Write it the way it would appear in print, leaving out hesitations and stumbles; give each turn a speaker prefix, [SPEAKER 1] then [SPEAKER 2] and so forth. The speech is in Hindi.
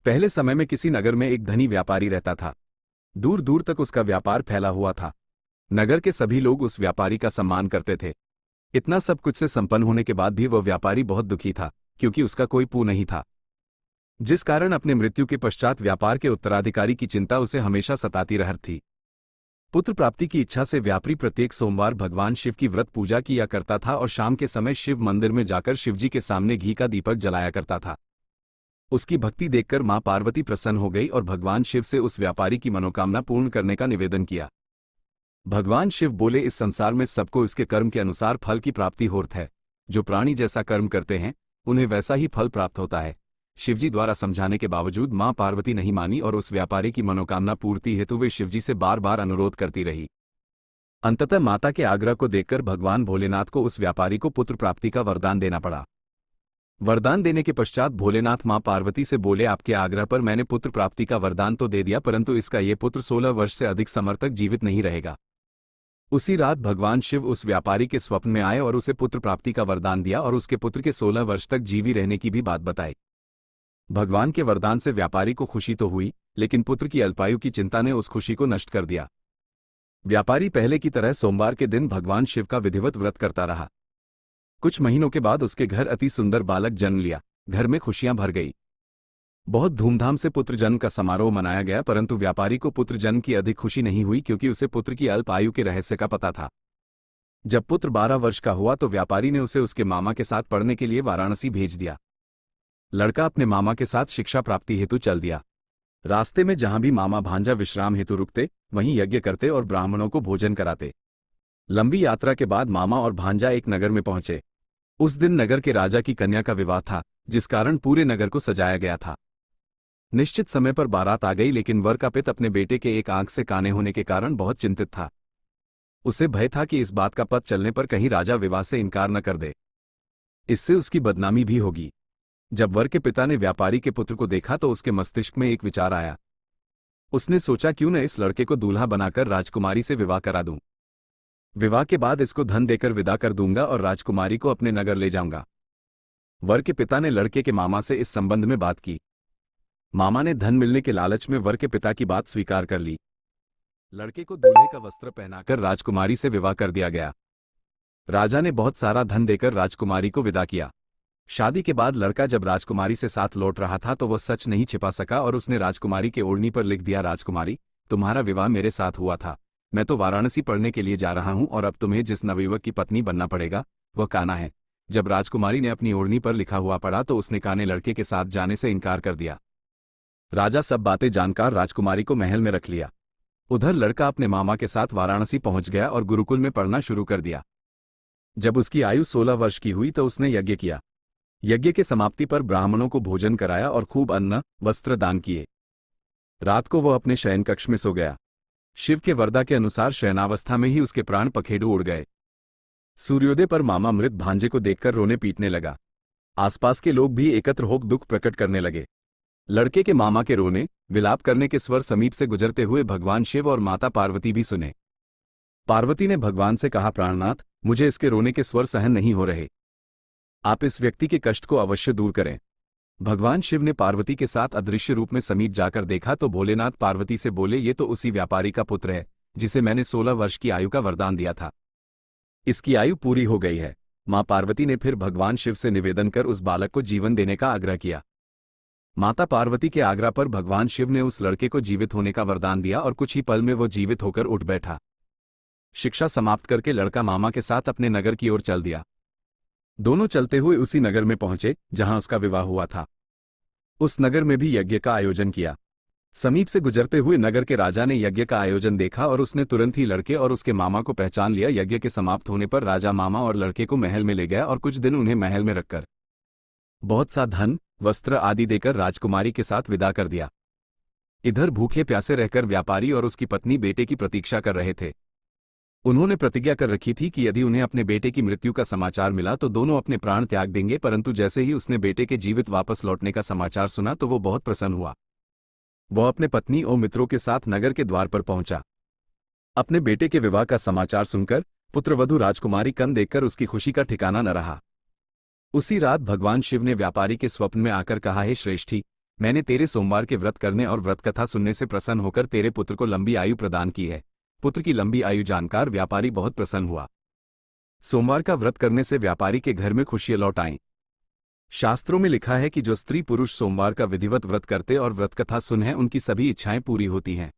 [SPEAKER 1] पहले समय में किसी नगर में एक धनी व्यापारी रहता था। दूर दूर तक उसका व्यापार फैला हुआ था। नगर के सभी लोग उस व्यापारी का सम्मान करते थे। इतना सब कुछ से संपन्न होने के बाद भी वह व्यापारी बहुत दुखी था, क्योंकि उसका कोई पुत्र नहीं था, जिस कारण अपने मृत्यु के पश्चात व्यापार के उत्तराधिकारी की चिंता उसे हमेशा सताती रह थी। पुत्र प्राप्ति की इच्छा से व्यापारी प्रत्येक सोमवार भगवान शिव की व्रत पूजा किया करता था और शाम के समय शिव मंदिर में जाकर शिवजी के सामने घी का दीपक जलाया करता था। उसकी भक्ति देखकर मां पार्वती प्रसन्न हो गई और भगवान शिव से उस व्यापारी की मनोकामना पूर्ण करने का निवेदन किया। भगवान शिव बोले, इस संसार में सबको इसके कर्म के अनुसार फल की प्राप्ति होती है। जो प्राणी जैसा कर्म करते हैं उन्हें वैसा ही फल प्राप्त होता है। शिवजी द्वारा समझाने के बावजूद मां पार्वती नहीं मानी और उस व्यापारी की मनोकामना पूर्ति हेतु वे शिवजी से बार बार अनुरोध करती रही। अंततः माता के आग्रह को देखकर भगवान भोलेनाथ को उस व्यापारी को पुत्र प्राप्ति का वरदान देना पड़ा। वरदान देने के पश्चात भोलेनाथ मां पार्वती से बोले, आपके आग्रह पर मैंने पुत्र प्राप्ति का वरदान तो दे दिया, परंतु इसका ये पुत्र 16 वर्ष से अधिक समय तक जीवित नहीं रहेगा। उसी रात भगवान शिव उस व्यापारी के स्वप्न में आए और उसे पुत्र प्राप्ति का वरदान दिया और उसके पुत्र के 16 वर्ष तक जीवित रहने की भी बात बताई। भगवान के वरदान से व्यापारी को खुशी तो हुई, लेकिन पुत्र की अल्पायु की चिंता ने उस खुशी को नष्ट कर दिया। व्यापारी पहले की तरह सोमवार के दिन भगवान शिव का विधिवत व्रत करता रहा। कुछ महीनों के बाद उसके घर अति सुंदर बालक जन्म लिया। घर में खुशियां भर गई। बहुत धूमधाम से पुत्र जन्म का समारोह मनाया गया, परंतु व्यापारी को पुत्र जन्म की अधिक खुशी नहीं हुई, क्योंकि उसे पुत्र की अल्प आयु के रहस्य का पता था। जब पुत्र 12 वर्ष का हुआ तो व्यापारी ने उसे उसके मामा के साथ पढ़ने के लिए वाराणसी भेज दिया। लड़का अपने मामा के साथ शिक्षा प्राप्ति हेतु चल दिया। रास्ते में जहां भी मामा भांजा विश्राम हेतु रुकते, वहीं यज्ञ करते और ब्राह्मणों को भोजन कराते। लंबी यात्रा के बाद मामा और भांजा एक नगर में पहुंचे। उस दिन नगर के राजा की कन्या का विवाह था, जिस कारण पूरे नगर को सजाया गया था। निश्चित समय पर बारात आ गई, लेकिन वर का पिता अपने बेटे के एक आंख से काने होने के कारण बहुत चिंतित था। उसे भय था कि इस बात का पता चलने पर कहीं राजा विवाह से इनकार न कर दे, इससे उसकी बदनामी भी होगी। जब वर के पिता ने व्यापारी के पुत्र को देखा तो उसके मस्तिष्क में एक विचार आया। उसने सोचा, क्यों न इस लड़के को दूल्हा बनाकर राजकुमारी से विवाह करा दूं। विवाह के बाद इसको धन देकर विदा कर दूंगा और राजकुमारी को अपने नगर ले जाऊंगा। वर के पिता ने लड़के के मामा से इस संबंध में बात की। मामा ने धन मिलने के लालच में वर के पिता की बात स्वीकार कर ली। लड़के को दूल्हे का वस्त्र पहनाकर राजकुमारी से विवाह कर दिया गया। राजा ने बहुत सारा धन देकर राजकुमारी को विदा किया। शादी के बाद लड़का जब राजकुमारी से साथ लौट रहा था तो वह सच नहीं छिपा सका और उसने राजकुमारी के ओढ़नी पर लिख दिया, राजकुमारी, तुम्हारा विवाह मेरे साथ हुआ था। मैं तो वाराणसी पढ़ने के लिए जा रहा हूं और अब तुम्हें जिस नवयुवक की पत्नी बनना पड़ेगा वह कान्हा है। जब राजकुमारी ने अपनी ओढ़नी पर लिखा हुआ पढ़ा तो उसने काने लड़के के साथ जाने से इनकार कर दिया। राजा सब बातें जानकर राजकुमारी को महल में रख लिया। उधर लड़का अपने मामा के साथ वाराणसी पहुंच गया और गुरुकुल में पढ़ना शुरू कर दिया। जब उसकी आयु 16 वर्ष की हुई तो उसने यज्ञ किया। यज्ञ के समाप्ति पर ब्राह्मणों को भोजन कराया और खूब अन्न वस्त्र दान किए। रात को वह अपने शयन कक्ष में सो गया। शिव के वरदा के अनुसार शयनावस्था में ही उसके प्राण पखेरु उड़ गए। सूर्योदय पर मामा मृत भांजे को देखकर रोने पीटने लगा। आसपास के लोग भी एकत्र होकर दुख प्रकट करने लगे। लड़के के मामा के रोने विलाप करने के स्वर समीप से गुजरते हुए भगवान शिव और माता पार्वती भी सुने। पार्वती ने भगवान से कहा, प्राणनाथ, मुझे इसके रोने के स्वर सहन नहीं हो रहे। आप इस व्यक्ति के कष्ट को अवश्य दूर करें। भगवान शिव ने पार्वती के साथ अदृश्य रूप में समीप जाकर देखा तो भोलेनाथ पार्वती से बोले, ये तो उसी व्यापारी का पुत्र है जिसे मैंने 16 वर्ष की आयु का वरदान दिया था। इसकी आयु पूरी हो गई है। मां पार्वती ने फिर भगवान शिव से निवेदन कर उस बालक को जीवन देने का आग्रह किया। माता पार्वती के आग्रह पर भगवान शिव ने उस लड़के को जीवित होने का वरदान दिया और कुछ ही पल में वो जीवित होकर उठ बैठा। शिक्षा समाप्त करके लड़का मामा के साथ अपने नगर की ओर चल दिया। दोनों चलते हुए उसी नगर में पहुंचे जहां उसका विवाह हुआ था। उस नगर में भी यज्ञ का आयोजन किया। समीप से गुजरते हुए नगर के राजा ने यज्ञ का आयोजन देखा और उसने तुरंत ही लड़के और उसके मामा को पहचान लिया। यज्ञ के समाप्त होने पर राजा मामा और लड़के को महल में ले गया और कुछ दिन उन्हें महल में रखकर बहुत सा धन वस्त्र आदि देकर राजकुमारी के साथ विदा कर दिया। इधर भूखे प्यासे रहकर व्यापारी और उसकी पत्नी बेटे की प्रतीक्षा कर रहे थे। उन्होंने प्रतिज्ञा कर रखी थी कि यदि उन्हें अपने बेटे की मृत्यु का समाचार मिला तो दोनों अपने प्राण त्याग देंगे, परंतु जैसे ही उसने बेटे के जीवित वापस लौटने का समाचार सुना तो वो बहुत प्रसन्न हुआ। वह अपने पत्नी और मित्रों के साथ नगर के द्वार पर पहुंचा। अपने बेटे के विवाह का समाचार सुनकर पुत्रवधू राजकुमारी कन देखकर उसकी खुशी का ठिकाना न रहा। उसी रात भगवान शिव ने व्यापारी के स्वप्न में आकर कहा, हे श्रेष्ठी, मैंने तेरे सोमवार के व्रत करने और व्रत कथा सुनने से प्रसन्न होकर तेरे पुत्र को लंबी आयु प्रदान की है। पुत्र की लंबी आयु जानकर व्यापारी बहुत प्रसन्न हुआ। सोमवार का व्रत करने से व्यापारी के घर में खुशियां लौट आईं। शास्त्रों में लिखा है कि जो स्त्री पुरुष सोमवार का विधिवत व्रत करते और व्रत कथा सुने उनकी सभी इच्छाएं पूरी होती हैं।